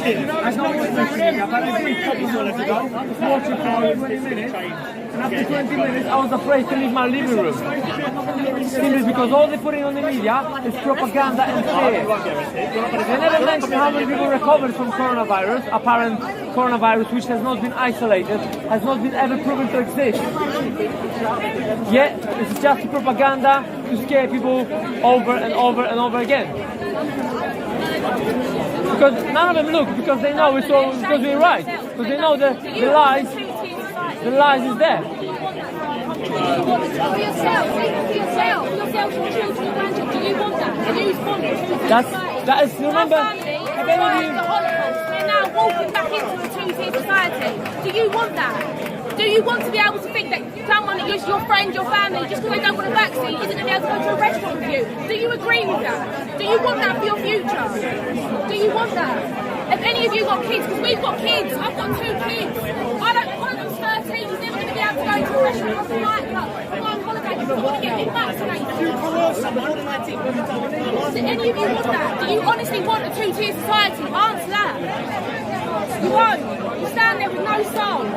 I've not watched the media, but I've been a couple of minutes ago, watching for 20 minutes, and after 20 minutes I was afraid to leave my living room. Simply because all they're putting on the media is propaganda and fear. They never mention how many people recovered from coronavirus, apparent coronavirus which has not been isolated, has not been ever proven to exist. Yet, it's just propaganda to scare people over and over and over again. Because none of them look, because they know it's all because we're right. Because they know the lies is there. That is, remember, they're now walking back into a two-tier society. Do you want that? Do you want to be able to think that someone that is your friend, your family, just because they don't want a vaccine, isn't going to be able to go to a restaurant with you? Do you agree with that? Do you want that for your future? Do you want that? If any of you got kids, because we've got kids, I've got 2 kids. One of them's 13, he's never going to be able to go to a restaurant or a nightclub, go on holiday, he's not going to get him vaccinated. Do any of you want that? Do you honestly want a two-tier society? Answer that. You won't. You stand there with no soul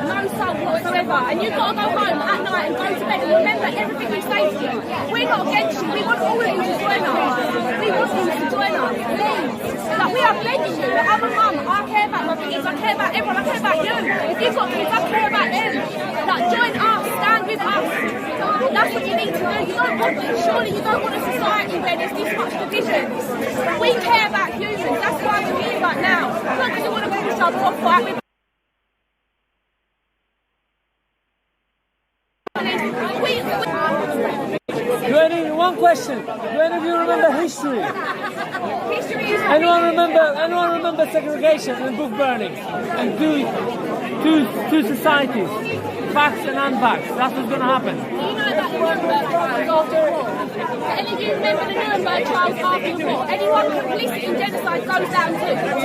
whatsoever, and you've got to go home at night and go to bed and remember everything we say to you. We're not against you. We want all of you to join us. We want you to join us, please. Like, we are begging you. Like, I'm a mum. I care about my kids. I care about everyone. I care about you. If you've got kids, I care about them. Like, join us. Stand with us. That's what you need to do. You don't want this. Surely you don't want a society where there's this much division. We care about humans. That's why we're here right now. Not because we want to push each other off right. One question. Do any of you remember history? Anyone remember segregation and book burning? And two societies, vax and unvax. That's what's going to happen. Do you know that Nuremberg trials after the war? Do any of you remember the Nuremberg trials after the war? Anyone complicit in genocide goes down too. So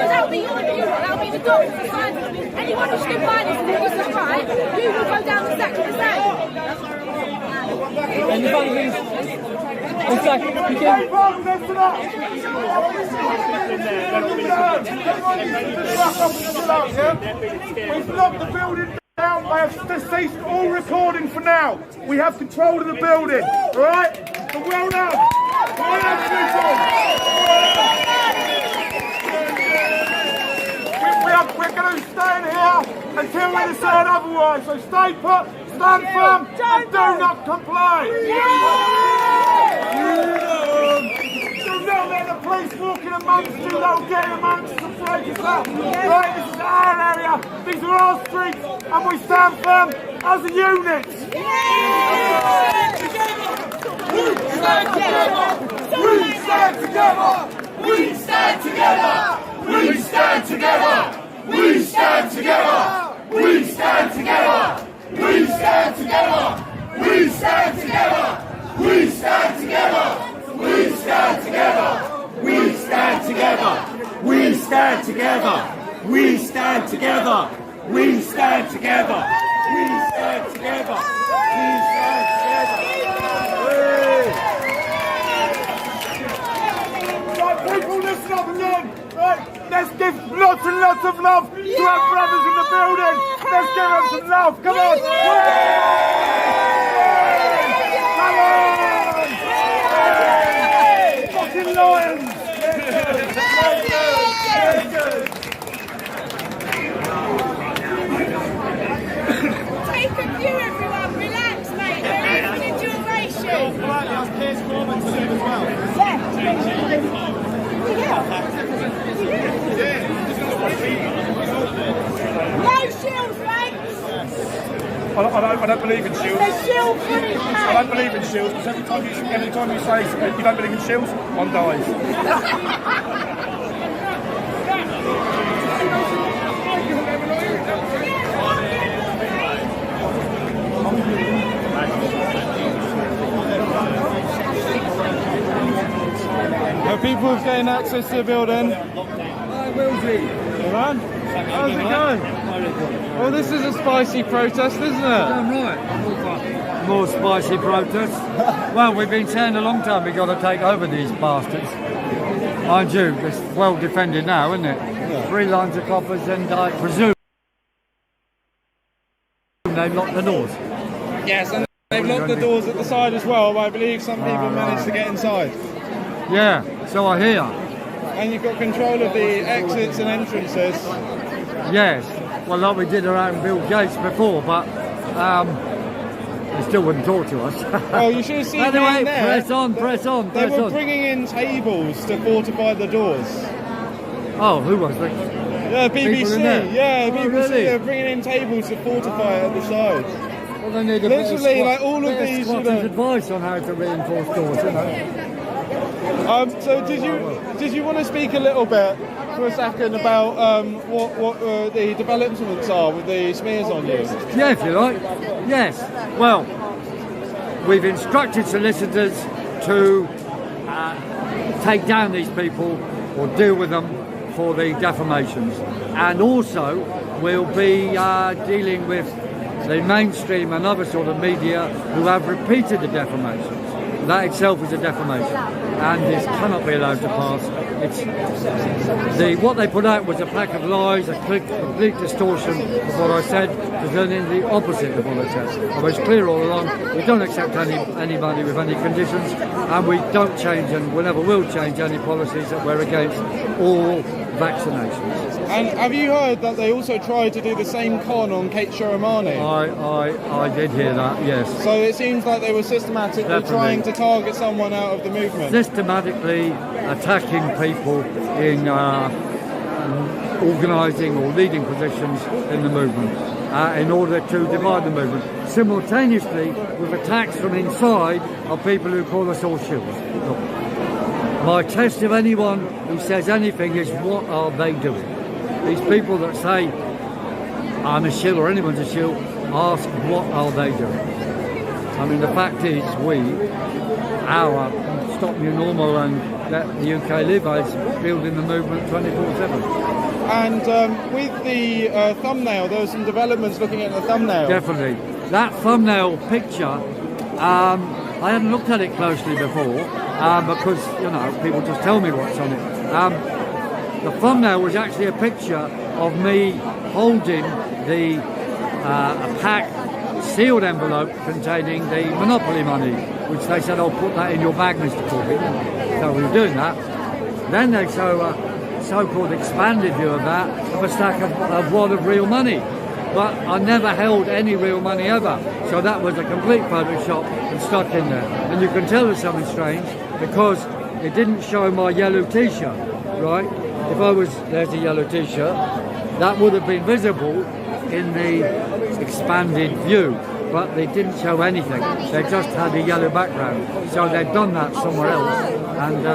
that'll be your view. That'll be the doctor of society. Anyone who stood by this and this is right, you will go down exactly the same. And the funny thing is, it's like you can. We've locked the building down. I have ceased all recording for now. We have control of the building, all right? So well done. Well done, people. We're going to stay in here until we decide otherwise. So stay put, stand firm, and do not comply. Do not let the police walk in amongst you. They'll get in amongst you and break us up. Right, this is our area. These are our streets, and we stand firm as a unit. We stand together. We stand together. We stand together. We stand together. We stand together. We stand together. We stand together. We stand together. We stand together. We stand together. We stand together. We stand together. We stand together. We stand together. We stand together. We stand together. Right, people, listen up again. Right, let's give lots and lots of love to our brothers in the building. Let's give them some love. Come on. Come on. Fucking lions. Take a view, everyone. Relax, mate. There is an duration. No shields, thanks. I don't believe in shields. The shield free I don't believe in shields because every time you say you don't believe in shields, one dies. Are people getting access to the building? I will be. Alright? How's it going? Well, this is a spicy protest, isn't it? Damn right. More spicy protests. Well, we've been saying a long time we've got to take over these bastards. Mind you, it's well defended now, isn't it? Yeah. 3 lines of coppers, and I presume they've locked the doors. Yes, and they've locked the doors at the side as well, but I believe some people managed to get inside. Yeah, so I hear. And you've got control of the exits and entrances. Yes, well, like we did around Bill Gates before, but they still wouldn't talk to us. Well, you should have seen Anyway, down there. press on, press on, They press were on. bringing in tables to fortify the doors. Oh, who was it? Yeah, People in BBC. there? Yeah, Oh, BBC. really? They're bringing in tables to fortify it at the sides. Well, they need a bit of Literally, like all of bit these, you squatters' know. advice on how to reinforce doors, you know. So did you want to speak a little bit for a second about what the developments are with the smears on you? Yeah, if you like. Yes. Well, we've instructed solicitors to take down these people or deal with them for the defamations. And also, we'll be dealing with the mainstream and other sort of media who have repeated the defamations. That itself is a defamation, and this cannot be allowed to pass. What they put out was a pack of lies, a complete distortion of what I said, presenting the opposite of what I said. I was clear all along. We don't accept anybody with any conditions, and we don't change, and we never will change any policies that we're against all vaccinations. And have you heard that they also tried to do the same con on Kate Sharamani? I did hear that, yes. So it seems like they were systematically Definitely. trying to target someone out of the movement. Systematically attacking people in organising or leading positions in the movement in order to divide the movement, simultaneously with attacks from inside of people who call us all shills. Look, my test of anyone who says anything is, what are they doing? These people that say I'm a shill or anyone's a shill, ask what are they doing? I mean, the fact is, our Stop New Normal and Let the UK Live is building the movement 24/7. And with the thumbnail, there were some developments looking at the thumbnail. Definitely. That thumbnail picture, I hadn't looked at it closely before because, you know, people just tell me what's on it. The thumbnail was actually a picture of me holding a pack, sealed envelope containing the Monopoly money, which they said, "Oh, put that in your bag, Mr. Corbyn." So we were doing that. Then they show a so-called expanded view of that, of a stack of wad of real money. But I never held any real money ever. So that was a complete Photoshop and stuck in there. And you can tell there's something strange because it didn't show my yellow T-shirt, right? If there's a yellow T-shirt, that would have been visible in the expanded view, but they didn't show anything. They just had a yellow background. So they'd done that somewhere else and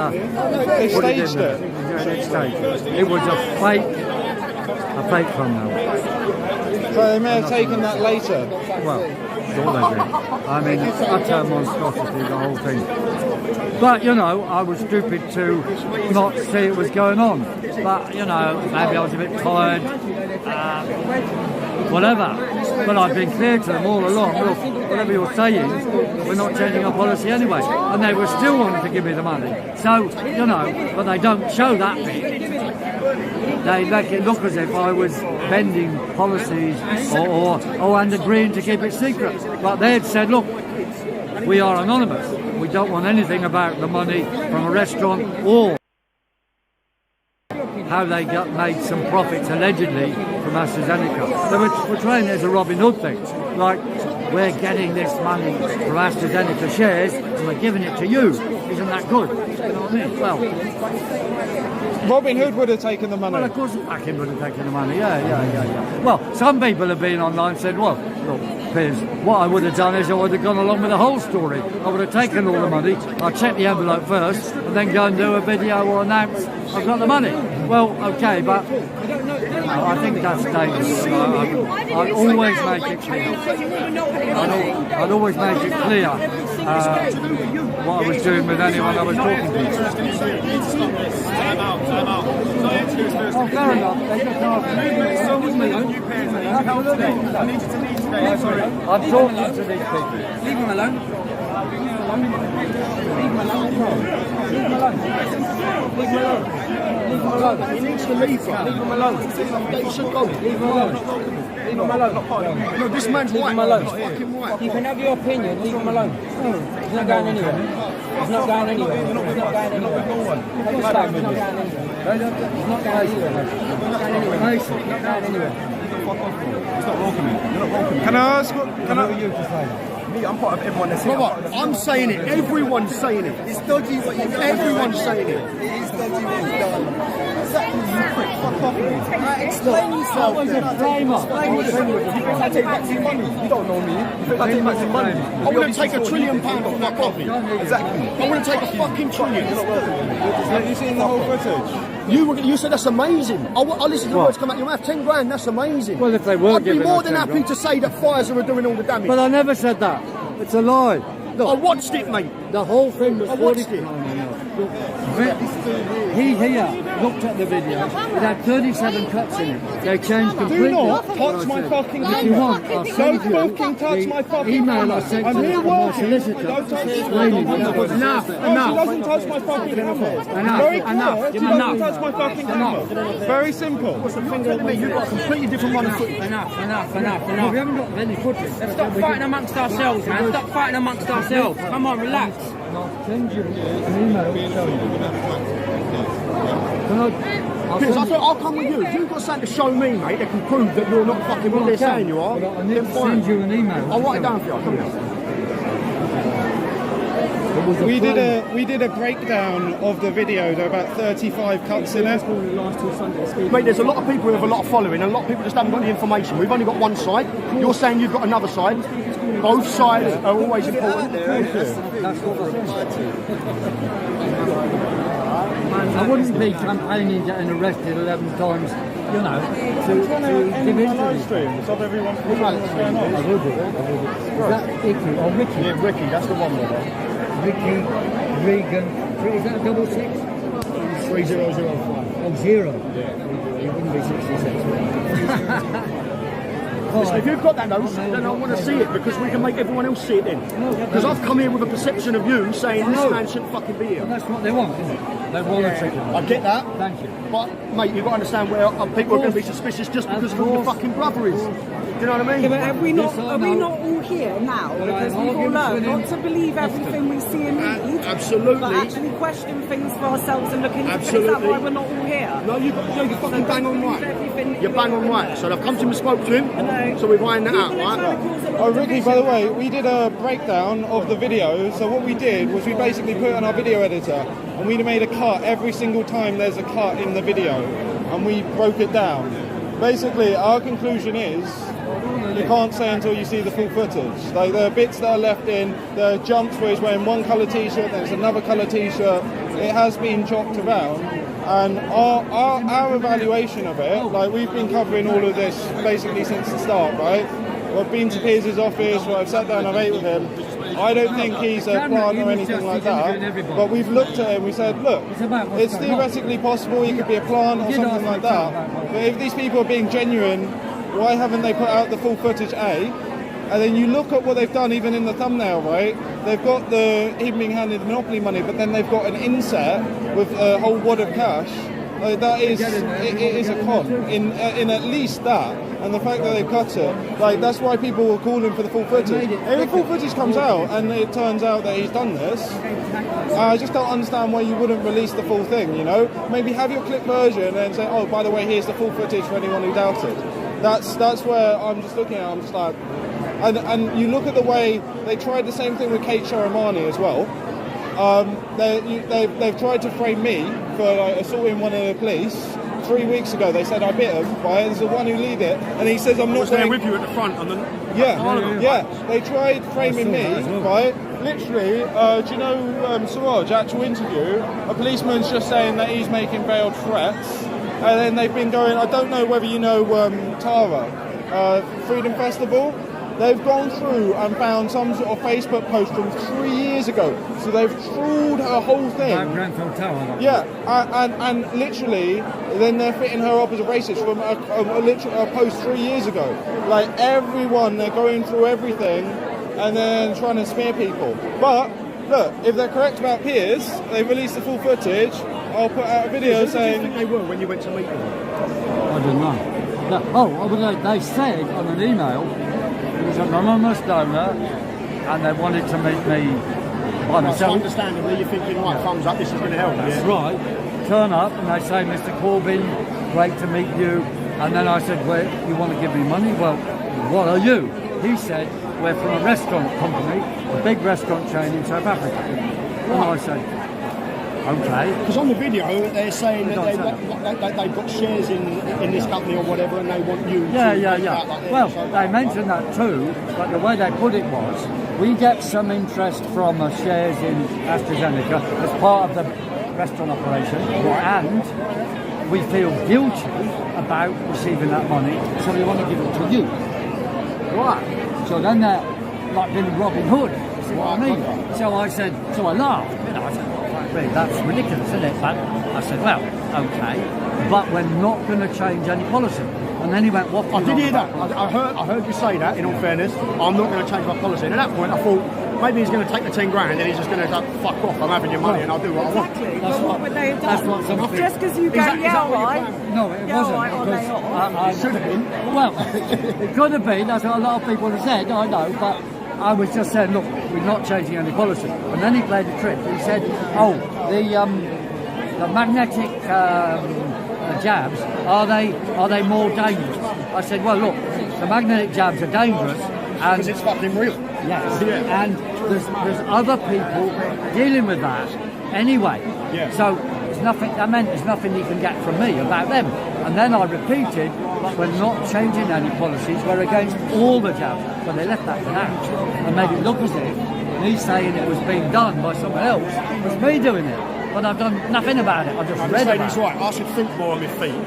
They put it in staged there. it. Yeah, they staged. It was a fake thumbnail. So they may have taken that later. Well, that's all they did. I mean, it's utter monstrosity, the whole thing. But, you know, I was stupid to not see it was going on. But, you know, maybe I was a bit tired, whatever. But I've been clear to them all along, look, whatever you're saying, we're not changing our policy anyway. And they were still wanting to give me the money. So, you know, but they don't show that bit. They make it look as if I was bending policies or and agreeing to keep it secret. But they had said, look, we are anonymous. We don't want anything about the money from a restaurant or how they made some profits allegedly from AstraZeneca. They were portraying it as a Robin Hood thing. Like, we're getting this money from AstraZeneca shares and we're giving it to you. Isn't that good? You know what I mean? Well, Robin Hood would have taken the money. well, of course, Akin would have taken the money. Yeah. Well, some people have been online and said, well, look, Piers, what I would have done is I would have gone along with the whole story. I would have taken all the money, I'd check the envelope first, and then go and do a video or announce I've got the money. Well, okay, but I think that's dangerous. I'd always make it clear. I'd always make it clear what I was doing with anyone I was talking to. Oh, fair enough. They just asked me. I'm talking to these people. Leave him alone. He needs to leave, bro. Leave him alone. He should go. Leave him alone. Leave him alone. No, this man's white. He's fucking white. You can have your opinion, leave him alone. He's not going anywhere. He's not going anywhere. He's not going anywhere. He's not going anywhere. He's not going anywhere. He's not going anywhere. It's not welcoming. You're not welcoming. Can I ask? Can I? Me, I'm part of everyone that's here. Brother, I'm saying it. Everyone's saying it. It's dodgy what you've done. Everyone's saying it. It is dodgy what you've done. Exactly, you prick. Fuck off with me. Explain yourself. That was a frame-up. Explain yourself. You think I take back some money? You don't know me. You think I take back some money? I wouldn't take £1 trillion off that coffee. Exactly. I wouldn't take a fucking trillion. You're not welcome. Have you seen the whole footage? You said that's amazing. I listen to the words come out your mouth. 10 grand, that's amazing. Well, if they were I'd be giving more us than 10 happy grand. to say that Pfizer are doing all the damage. But I never said that. It's a lie. Look, I watched it, mate. the whole thing was I watched 40. it. No. He here looked at the video. It had 37 cuts in it. They changed completely. Do not what touch I my said. fucking If you camera. want, I'll Don't send you fucking touch the my fucking email camera. I sent I'm to here my working. solicitor. Don't touch explaining what was Enough, She enough. doesn't touch my fucking camera. Enough, Very enough, clear. She enough. doesn't touch my fucking camera. Very simple. You're telling me you've got a completely different one of footage. Enough. No, we haven't got any footage. Stop fighting amongst ourselves, man. Stop fighting amongst ourselves. Come on, relax. I'll send you an email. Can I'll Because I send thought I'll come with you. If you've got something to show me, mate, that can prove that you're not fucking what they're saying you are, I need then to fine. send you an email. I'll write it down for you. Come here. We did a breakdown of the video. There are about 35 cuts in it. Mate, there's a lot of people who have a lot of following, and a lot of people just haven't got the information. We've only got one side. You're saying you've got another side. Both sides are always important. I wouldn't be campaigning getting arrested 11 times, you know, to give interviews. Stop everyone from I will do. Is that Icky or Ricky? Yeah, Ricky, that's the one, brother. Ricky, Regan, is that a 66? 3005. Oh, 0? Yeah. It wouldn't be 66. Listen, if you've got that nose, then I want to see it because we can make everyone else see it then. Because I've come here with a perception of you saying this man shouldn't fucking be here. Well, that's what they want, isn't it? They want a chicken. I get that. Thank you. But, mate, you've got to understand where people are going to be suspicious just because of who your fucking brother is. Do you know what I mean? Yeah, but are we not Yes, I all know. here now? But Because I'm we've all arguing learned with him. not to believe everything we see and read. Absolutely. But actually question things for ourselves and look into things. Is Absolutely. that why we're not all here? No, you're fucking bang on right. Everything You're bang on right. So I've come to him and spoke to him. know. So we're ironing that out, People are trying to right? cause a lot Oh, of Ricky, by the way, we did a breakdown of the video. So what we did was we basically put it on our video editor and we made a cut every single time there's a cut in the video and we broke it down. Basically, our conclusion is you can't say until you see the full footage. Like there are bits that are left in, there are jumps where he's wearing one colour t-shirt, there's another colour t-shirt. It has been chopped around. And our evaluation of it, like we've been covering all of this basically since the start, right? I've been to Piers' office where I've sat down and I've ate with him. I don't think he's a plant or anything like that, but we've looked at him, we said, look, it's theoretically possible he could be a plant or something like that, but if these people are being genuine, why haven't they put out the full footage, A? And then you look at what they've done even in the thumbnail, right? They've got him being handed the Monopoly money, but then they've got an inset with a whole wad of cash. That is, it is a con in at least that, and the fact that they've cut it, like that's why people were calling for the full footage. If the full footage comes out and it turns out that he's done this, I just don't understand why you wouldn't release the full thing. You know, maybe have your clip version and say, oh, by the way, here's the full footage for anyone who doubted. That's where I'm just looking at. I'm just like, and you look at the way they tried the same thing with Kate Sharamani as well. They've tried to frame me for like assaulting one of the police. 3 weeks ago they said I bit him, right? There's the one who lead it, and he says I'm not Was there wearing... with you at the front and then? Yeah. They tried framing me, right? Literally, do you know Siraj, actual interview, a policeman's just saying that he's making veiled threats, and then they've been going, I don't know whether you know Tara, Freedom Festival. They've gone through and found some sort of Facebook post from 3 years ago. So they've trawled her whole thing. Grenfell Tower. Yeah, and literally, then they're fitting her up as a racist from a post 3 years ago. Like everyone, they're going through everything and then trying to smear people. But look, if they're correct about Piers, they released the full footage. I'll put out a video saying. Who do you think they were when you went to meet them? I don't know. They said on an email it was an anonymous donor and they wanted to meet me by So myself. understandably, you're thinking, right, thumbs up, this is going to help. That's right. Turn up and they say, Mr. Corbyn, great to meet you. And then I said, well, you want to give me money? Well, what are you? He said, we're from a restaurant company, a big restaurant chain in South Africa. And I said, okay. Because on the video, they're saying that they've got shares in this company or whatever, and they want you to... Yeah. Like Well, they mentioned that too, but the way they put it was, we get some interest from shares in AstraZeneca as part of the restaurant operation, and we feel guilty about receiving that money, so we want to give it to you. Right. So then they're like being Robin Hood, you see what I mean? So I laughed, you know, I said, really, that's ridiculous, isn't it? But I said, well, okay, but we're not going to change any policy. And then he went, what? I did hear that. I heard you say that, in all fairness. I'm not going to change my policy. And at that point, I thought, maybe he's going to take the 10 grand and he's just going to go, fuck off, I'm having your money and I'll do what I want. Exactly. But what would they have done? That's what something. Just because you go, Is that yeah, what your right. plan? No, it Yeah, wasn't. right, or Because they are. It should have been. Well, it could have been. That's what a lot of people have said. I know, but I was just saying, look, we're not changing any policy. And then he played a trick. He said, oh, the magnetic jabs, are they more dangerous? I said, well, look, the magnetic jabs are dangerous, and Because it's fucking real. yes, Yeah. and there's other people dealing with that anyway. Yeah. So there's nothing. I meant there's nothing you can get from me about them. And then I repeated, but we're not changing any policies. We're against all the jabs. But they left that out and made it look as if me saying it was being done by someone else was me doing it. But I've done nothing about it. I've just I'm read saying about he's it. right. I should think more on my feet.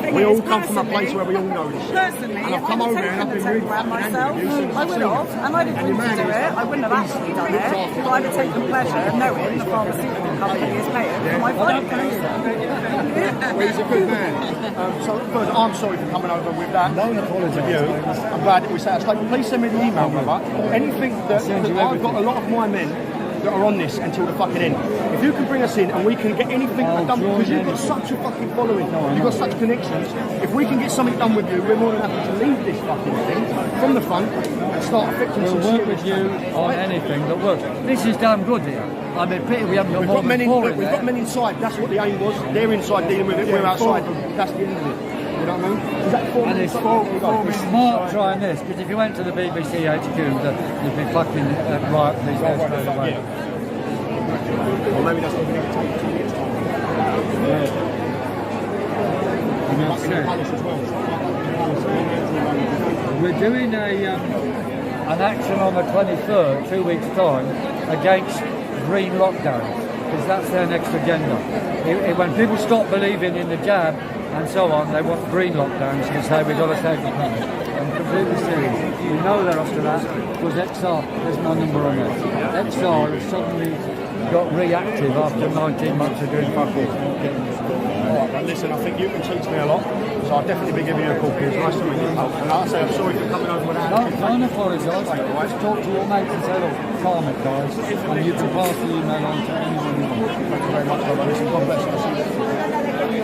Thing We is, all come from a place where we all know this. Personally, And I've if come I'd over here and I've taken been the really 10 grand fucking myself, angry with you since I I've would seen have, it. and I'd agree to do it. I wouldn't have actually done it, but I'd have taken pleasure knowing the pharmaceutical company is paying for my finance. Well, he's a good man. So, first, I'm sorry for coming over with that. Don't apologise. I'm glad that we sat straight. Please send me the email, brother. Anything that I've got a lot of my men that are on this until the fucking end. If you can bring us in and we can get anything done, because you've got such a fucking following, you've got such connections. If we can get something done with you, we're more than happy to leave this fucking thing from the front and start affecting We'll some work with you on anything that works. This is damn good here. I mean, pity we haven't got We've more got men than in, four look, in we've there. got men inside. That's what the aim was. They're inside dealing with it. We're outside. That's the end of it. You know what I mean? Is that four And minutes? it's smart trying this, because if you went to the BBC HQ, you'd be fucking right, please go straight away. Or maybe that's not going to take 2 years' time. Buckingham Palace as well. We're doing an action on the 23rd, 2 weeks' time, against green lockdown, because that's their next agenda. When people stop believing in the jab and so on, they want green lockdowns to say we've got to save the planet. I'm completely serious. We know they're after that, because XR, there's no number on it. XR has suddenly got reactive after 19 months of doing fuck all. Alright, but listen, I think you can teach me a lot, so I'll definitely be giving you a call, Piers. Nice to meet you. And like I say, I'm sorry for coming over without Don't apologise. Just talk to your mates and say, look, calm it, guys. And you can pass the email on to anyone you want. Thank you very much, brother. Listen, God bless you. I'll see you.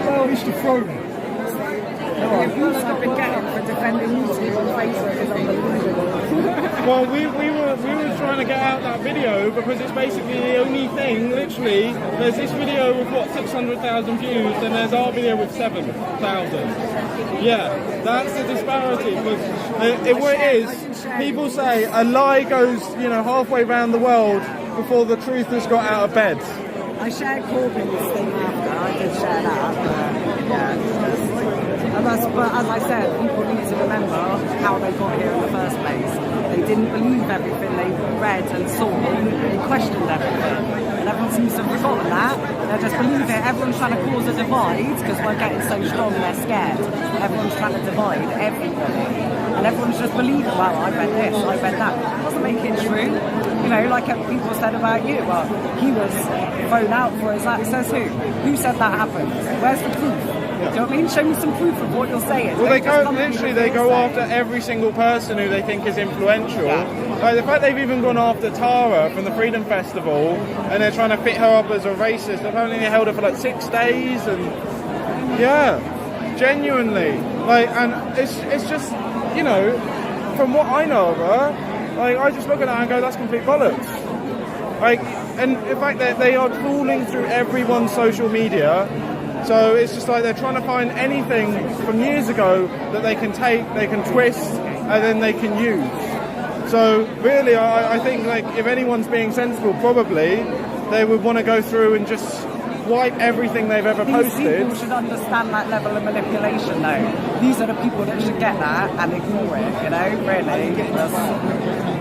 Well, Mr. Froden. The abuse I've been getting for defending YouTube on Facebook is unbelievable. Well, we were trying to get out that video because it's basically the only thing, literally, there's this video with, 600,000 views, and there's our video with 7,000. Yeah, that's the disparity. Because what it is, people say a lie goes, halfway around the world before the truth has got out of bed. I shared Corbyn's thing after, I did share that, but as I said, people need to remember how they got here in the first place. They didn't believe everything they read and saw, they questioned everything. And everyone seems to have forgotten that. They just believe it. Everyone's trying to cause a divide because we're getting so strong they're scared. Everyone's trying to divide everybody. And everyone's just believing, well, I read this, I read that. It doesn't make it true. You know, like people said about you, well, he was thrown out for his act. Says who? Who said that happened? Where's the proof? Do you know what I mean? Show me some proof of what you're saying. Well, they go after every single person who they think is influential. Yeah. Like the fact they've even gone after Tara from the Freedom Festival, and they're trying to fit her up as a racist. Apparently they held her for like 6 days, and yeah, genuinely, like, and it's just, you know, from what I know of her, like, I just look at her and go, that's complete bollocks. Like, and in fact they are trawling through everyone's social media. So it's just like they're trying to find anything from years ago that they can take, they can twist, and then they can use. So really, I think, like, if anyone's being sensible, probably they would want to go through and just wipe everything they've ever posted. These people should understand that level of manipulation, though. These are the people that should get that and ignore it, you know, really.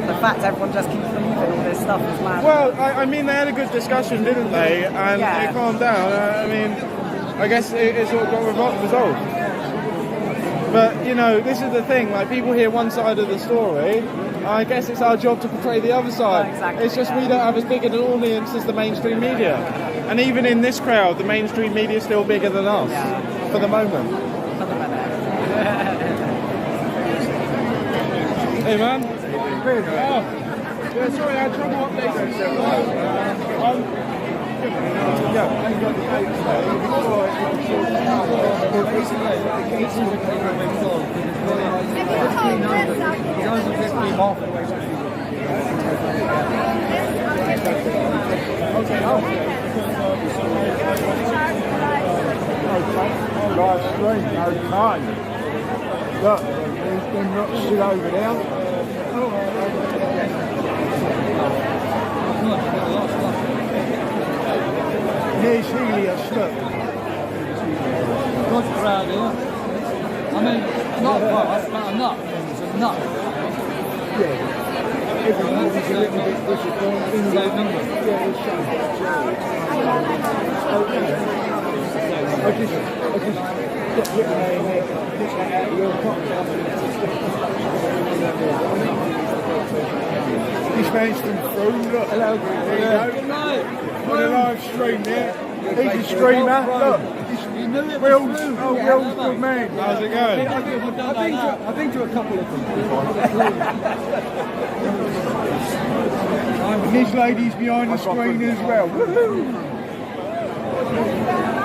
The fact everyone just keeps believing all this stuff is mad. Well, I mean, they had a good discussion, didn't they? And it calmed down. I mean, I guess it's all got resolved. But, you know, this is the thing, like, people hear one side of the story, I guess it's our job to portray the other side. Exactly. It's just we don't have as big an audience as the mainstream media. And even in this crowd, the mainstream media is still bigger than us, for the moment. For the minute. Hey, man. Yeah, sorry, I had trouble updating. Live stream, okay. Look, there's them not shit over there. Here's Helios, look. Good crowd here. I mean, not quite, but a nut. It's a nut. Yeah. Everyone's a little bit disappointed. In the number. Yeah, it's okay. I just got written in there, just out of your pocket. This man's from through, look. Hello. There you go. Good night. On a live stream there. He's a streamer. Look. Will's, Will's good man. How's it going? I've been to a couple of them. And this lady's behind the screen as well. Woohoo!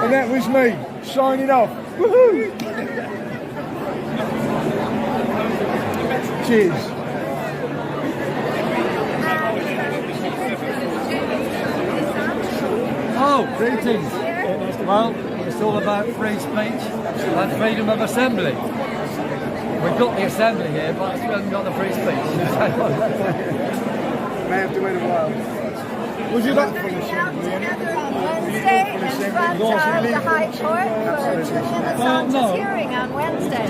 And that was me, signing off. Woohoo! Cheers. Oh, greetings. Well, it's all about free speech and freedom of assembly. We've got the assembly here, but we haven't got the free speech. May have to wait a while. Would you like Together on Wednesday in front of the High Court for Julian Assange's hearing on Wednesday.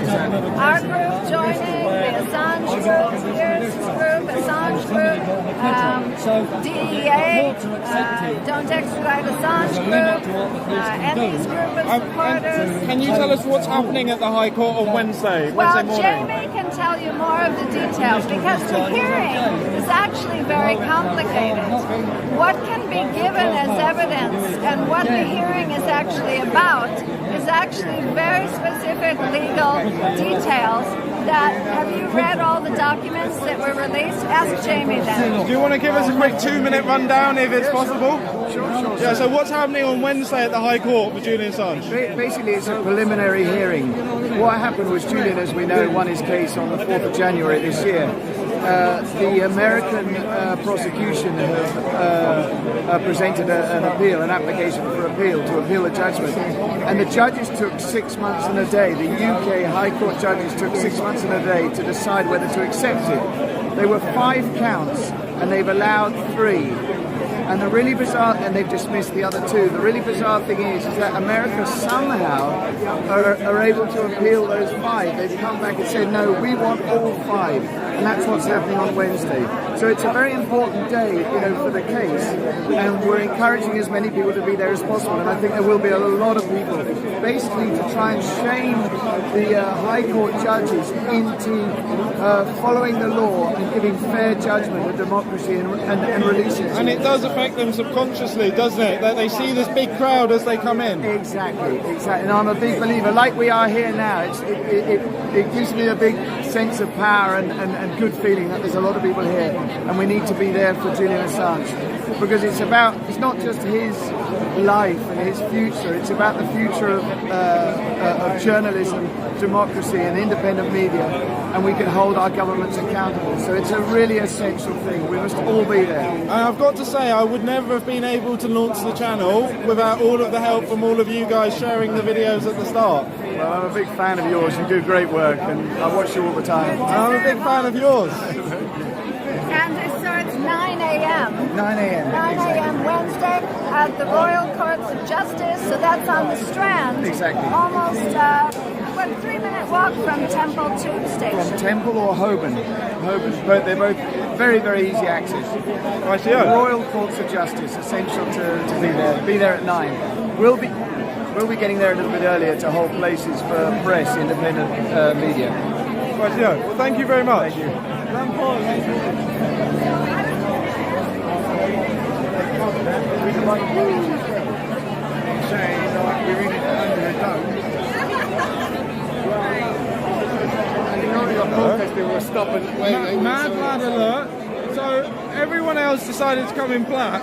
Our group joining the Assange group, Here's group, Assange group, DEA, Don't Extradite Assange group, Andy's group of supporters. Can you tell us what's happening at the High Court on Wednesday Well, morning? Jamie can tell you more of the details because the hearing is actually very complicated. What can be given as evidence and what the hearing is actually about is actually very specific legal details that, have you read all the documents that were released? Ask Jamie then. Do you want to give us a quick 2-minute rundown if it's possible? Sure. Yeah, so what's happening on Wednesday at the High Court for Julian Assange? Basically, it's a preliminary hearing. What happened was Julian, as we know, won his case on the 4th of January this year. The American prosecution have presented an appeal, an application for appeal to appeal the judgment. And the judges took 6 months and a day. The UK High Court judges took 6 months and a day to decide whether to accept it. There were 5 counts and they've allowed 3. And the really bizarre, and they've dismissed the other 2. The really bizarre thing is that America somehow are able to appeal those 5. They've come back and said, no, we want all 5. and that's what's happening on Wednesday. So it's a very important day, for the case, and we're encouraging as many people to be there as possible. And I think there will be a lot of people, basically to try and shame the High Court judges into following the law and giving fair judgment of democracy and releasing. And it does affect them subconsciously, doesn't it? That they see this big crowd as they come in. Exactly. And I'm a big believer, like we are here now. It gives me a big sense of power and good feeling that there's a lot of people here, and we need to be there for Julian Assange, because it's not just his life and his future, it's about the future of journalism, democracy and independent media, and we can hold our governments accountable. So it's a really essential thing. We must all be there. And I've got to say, I would never have been able to launch the channel without all of the help from all of you guys sharing the videos at the start. Well, I'm a big fan of yours. You do great work, and I watch you all the time. And I'm a big fan of yours. And it starts 9 a.m. 9 a.m. 9 a.m. Wednesday at the Royal Courts of Justice, so that's on the Strand. Exactly. Almost a 3-minute walk from Temple Tube Station. From Temple or Holborn. They're both very, very easy access. Right, yeah. Royal Courts of Justice, essential to be there. Be there at 9. We'll be getting there a little bit earlier to hold places for press, independent media. Right, yeah. Well, thank you very much. Thank you. Mad lad alert. So everyone else decided to come in black.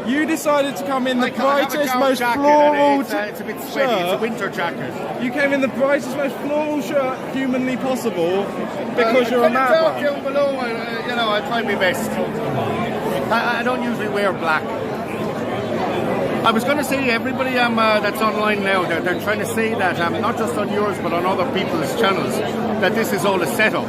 You decided to come in the brightest, most floral It's a bit sweaty. It's a winter jacket. You came in the brightest, most floral shirt humanly possible because you're a mad lad. Down below, I try my best. I don't usually wear black. I was going to say, everybody that's online now, they're trying to say that, not just on yours, but on other people's channels, that this is all a setup.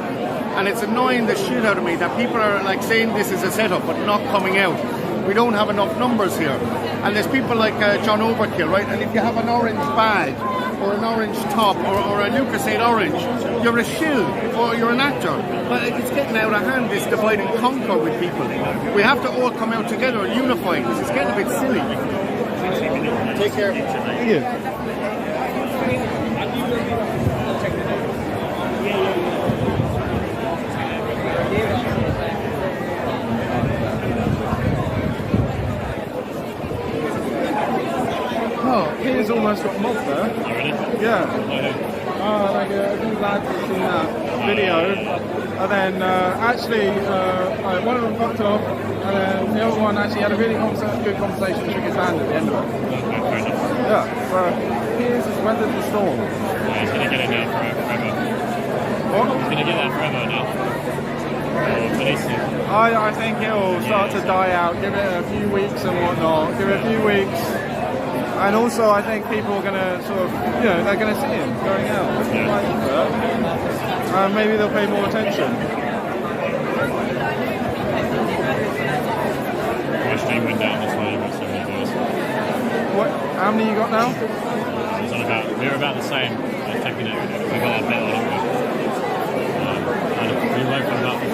And it's annoying the shit out of me that people are like saying this is a setup, but not coming out. We don't have enough numbers here. And there's people like John Overkill, right? And if you have an orange badge, or an orange top, or a Lucasade orange, you're a shill, or you're an actor. But it's getting out of hand, this divide and conquer with people. We have to all come out together and unify, because it's getting a bit silly. Take care. Thank you. Oh, Peter's almost got mobbed there. Yeah. Like a few lads have seen that video, and then one of them fucked off, and then the other one actually had a really good conversation, shook his hand at the end of it. Yeah, so Piers has weathered the storm. Yeah, he's going to get it now forever. What? He's going to get that forever now. I think it'll start to die out. Give it a few weeks and whatnot. Give it a few weeks. And also, I think people are going to sort of, they're going to see him going out. Maybe they'll pay more attention. My stream went down this way, but so many viewers. What? How many you got now? We were about the same. I was checking it. We got a bit on it. We went from about 1,500.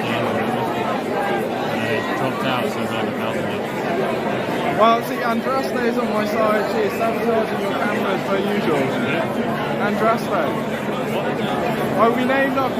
And it dropped out, so it's like 1,000 now. Well, see, Andraste is on my side. She is sabotaging your cameras per usual. Andraste. Oh, we named up